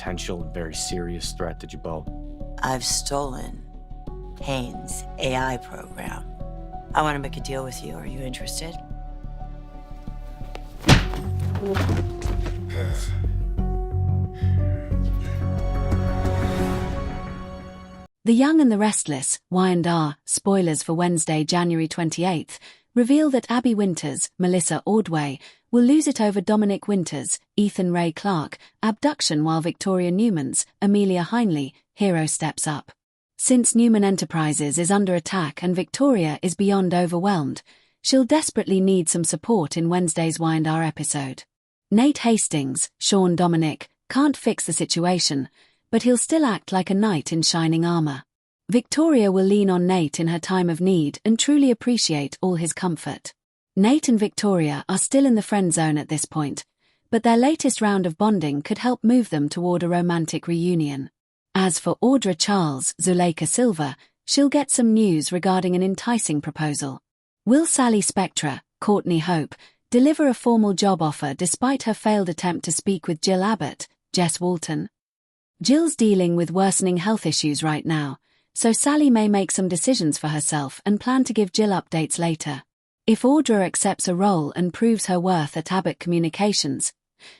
potential and very serious threat to Jabot. I've stolen Haynes' AI program. I want to make a deal with you. Are you interested? The Young and the Restless, Y&R, spoilers for Wednesday, January 28th, reveal that Abby Winters, Melissa Ordway, will lose it over Dominic Winters, Ethan Ray Clark, abduction, while Victoria Newman's, Amelia Heinley, hero steps up. Since Newman Enterprises is under attack and Victoria is beyond overwhelmed, she'll desperately need some support in Wednesday's Y&R episode. Nate Hastings, Sean Dominic, can't fix the situation, but he'll still act like a knight in shining armor. Victoria will lean on Nate in her time of need and truly appreciate all his comfort. Nate and Victoria are still in the friend zone at this point, but their latest round of bonding could help move them toward a romantic reunion. As for Audra Charles, Zuleika Silva, she'll get some news regarding an enticing proposal. Will Sally Spectra, Courtney Hope, deliver a formal job offer despite her failed attempt to speak with Jill Abbott, Jess Walton? Jill's dealing with worsening health issues right now, so Sally may make some decisions for herself and plan to give Jill updates later. If Audra accepts a role and proves her worth at Abbott Communications,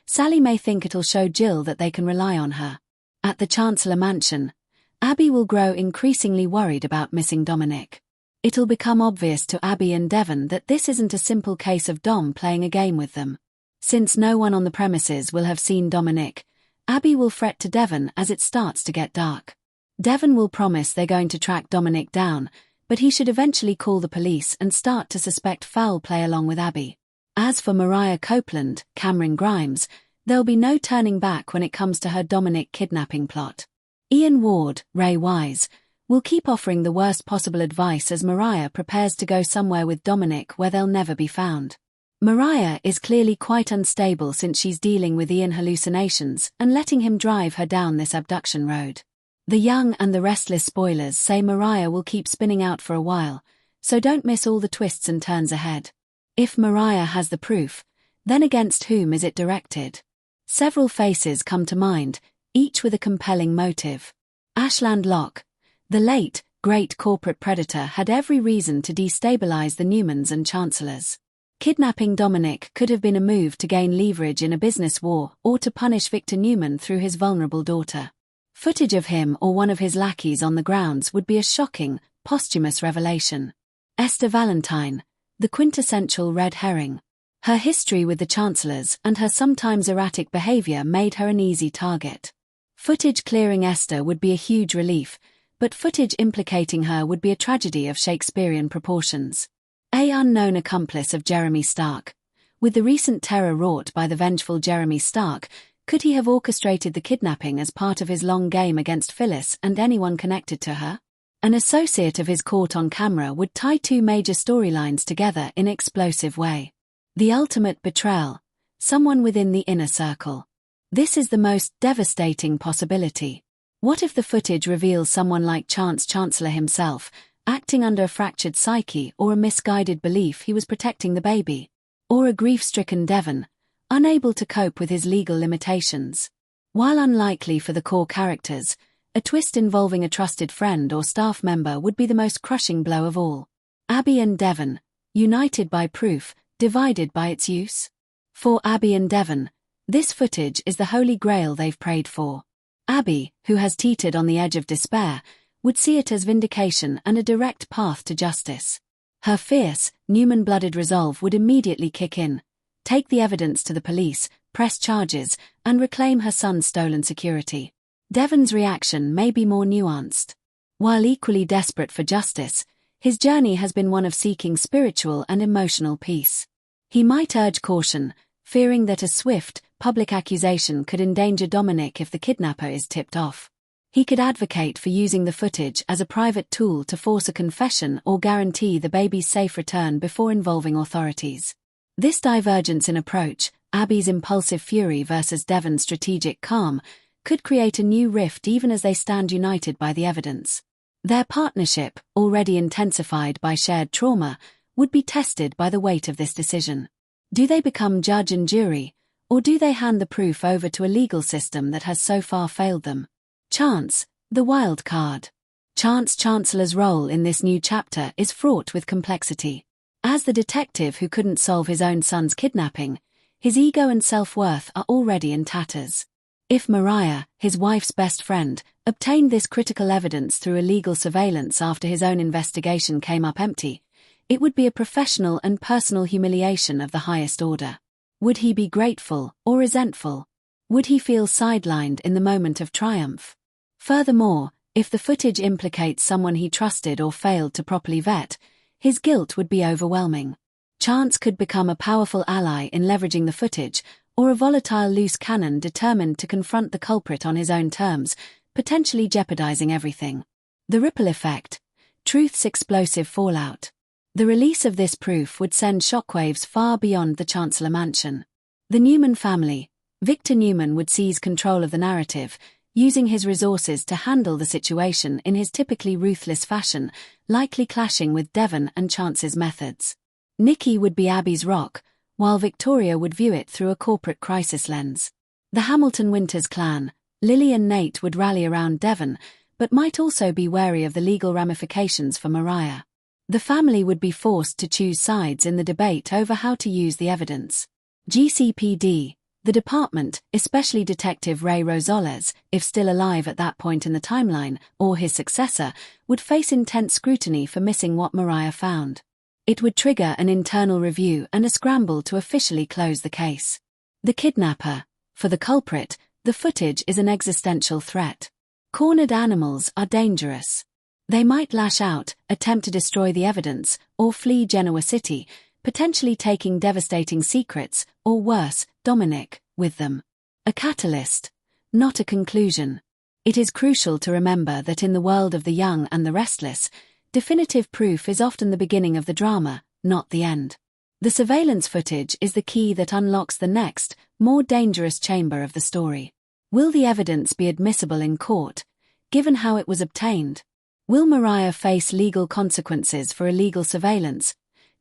Sally may think it'll show Jill that they can rely on her. At the Chancellor Mansion, Abby will grow increasingly worried about missing Dominic. It'll become obvious to Abby and Devon that this isn't a simple case of Dom playing a game with them. Since no one on the premises will have seen Dominic, Abby will fret to Devon as it starts to get dark. Devon will promise they're going to track Dominic down, but he should eventually call the police and start to suspect foul play along with Abby. As for Mariah Copeland, Cameron Grimes, there'll be no turning back when it comes to her Dominic kidnapping plot. Ian Ward, Ray Wise, will keep offering the worst possible advice as Mariah prepares to go somewhere with Dominic where they'll never be found. Mariah is clearly quite unstable since she's dealing with Ian hallucinations and letting him drive her down this abduction road. The Young and the Restless spoilers say Mariah will keep spinning out for a while, so don't miss all the twists and turns ahead. If Mariah has the proof, then against whom is it directed? Several faces come to mind, each with a compelling motive. Ashland Locke, the late, great corporate predator, had every reason to destabilize the Newmans and Chancellors. Kidnapping Dominic could have been a move to gain leverage in a business war or to punish Victor Newman through his vulnerable daughter. Footage of him or one of his lackeys on the grounds would be a shocking, posthumous revelation. Esther Valentine, the quintessential red herring. Her history with the Chancellors and her sometimes erratic behavior made her an easy target. Footage clearing Esther would be a huge relief, but footage implicating her would be a tragedy of Shakespearean proportions. A unknown accomplice of Jeremy Stark. With the recent terror wrought by the vengeful Jeremy Stark, could he have orchestrated the kidnapping as part of his long game against Phyllis and anyone connected to her? An associate of his caught on camera would tie two major storylines together in an explosive way. The ultimate betrayal, someone within the inner circle. This is the most devastating possibility. What if the footage reveals someone like Chancellor himself, acting under a fractured psyche or a misguided belief he was protecting the baby? Or a grief-stricken Devon, unable to cope with his legal limitations? While unlikely for the core characters, a twist involving a trusted friend or staff member would be the most crushing blow of all. Abby and Devon, united by proof, divided by its use? For Abby and Devon, this footage is the holy grail they've prayed for. Abby, who has teetered on the edge of despair, would see it as vindication and a direct path to justice. Her fierce, Newman-blooded resolve would immediately kick in, take the evidence to the police, press charges, and reclaim her son's stolen security. Devon's reaction may be more nuanced. While equally desperate for justice, his journey has been one of seeking spiritual and emotional peace. He might urge caution, fearing that a swift, public accusation could endanger Dominic if the kidnapper is tipped off. He could advocate for using the footage as a private tool to force a confession or guarantee the baby's safe return before involving authorities. This divergence in approach, Abby's impulsive fury versus Devon's strategic calm, could create a new rift even as they stand united by the evidence. Their partnership, already intensified by shared trauma, would be tested by the weight of this decision. Do they become judge and jury, Or do they hand the proof over to a legal system that has so far failed them? Chance, the wild card. Chancellor's role in this new chapter is fraught with complexity. As the detective who couldn't solve his own son's kidnapping, his ego and self-worth are already in tatters. If Mariah, his wife's best friend, obtained this critical evidence through illegal surveillance after his own investigation came up empty, it would be a professional and personal humiliation of the highest order. Would he be grateful or resentful? Would he feel sidelined in the moment of triumph? Furthermore, if the footage implicates someone he trusted or failed to properly vet, his guilt would be overwhelming. Chance could become a powerful ally in leveraging the footage, or a volatile loose cannon determined to confront the culprit on his own terms, potentially jeopardizing everything. The ripple effect. Truth's explosive fallout. The release of this proof would send shockwaves far beyond the Chancellor mansion. The Newman family. Victor Newman would seize control of the narrative, using his resources to handle the situation in his typically ruthless fashion, likely clashing with Devon and Chance's methods. Nikki would be Abby's rock, while Victoria would view it through a corporate crisis lens. The Hamilton Winters clan, Lily and Nate would rally around Devon, but might also be wary of the legal ramifications for Mariah. The family would be forced to choose sides in the debate over how to use the evidence. GCPD, the department, especially Detective Ray Rosales, if still alive at that point in the timeline, or his successor, would face intense scrutiny for missing what Mariah found. It would trigger an internal review and a scramble to officially close the case. The kidnapper. For the culprit, the footage is an existential threat. Cornered animals are dangerous. They might lash out, attempt to destroy the evidence, or flee Genoa City, potentially taking devastating secrets, or worse, Dominic, with them. A catalyst, not a conclusion. It is crucial to remember that in the world of the young and the restless, definitive proof is often the beginning of the drama, not the end. The surveillance footage is the key that unlocks the next, more dangerous chamber of the story. Will the evidence be admissible in court, given how it was obtained? Will Mariah face legal consequences for illegal surveillance,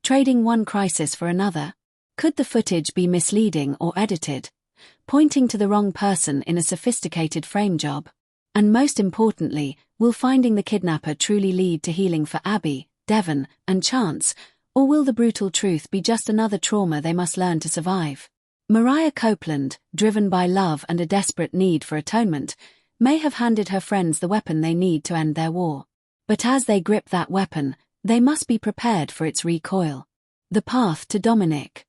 trading one crisis for another? Could the footage be misleading or edited, pointing to the wrong person in a sophisticated frame job? And most importantly, will finding the kidnapper truly lead to healing for Abby, Devon, and Chance, or will the brutal truth be just another trauma they must learn to survive? Mariah Copeland, driven by love and a desperate need for atonement, may have handed her friends the weapon they need to end their war. But as they grip that weapon, they must be prepared for its recoil. The path to Dominic.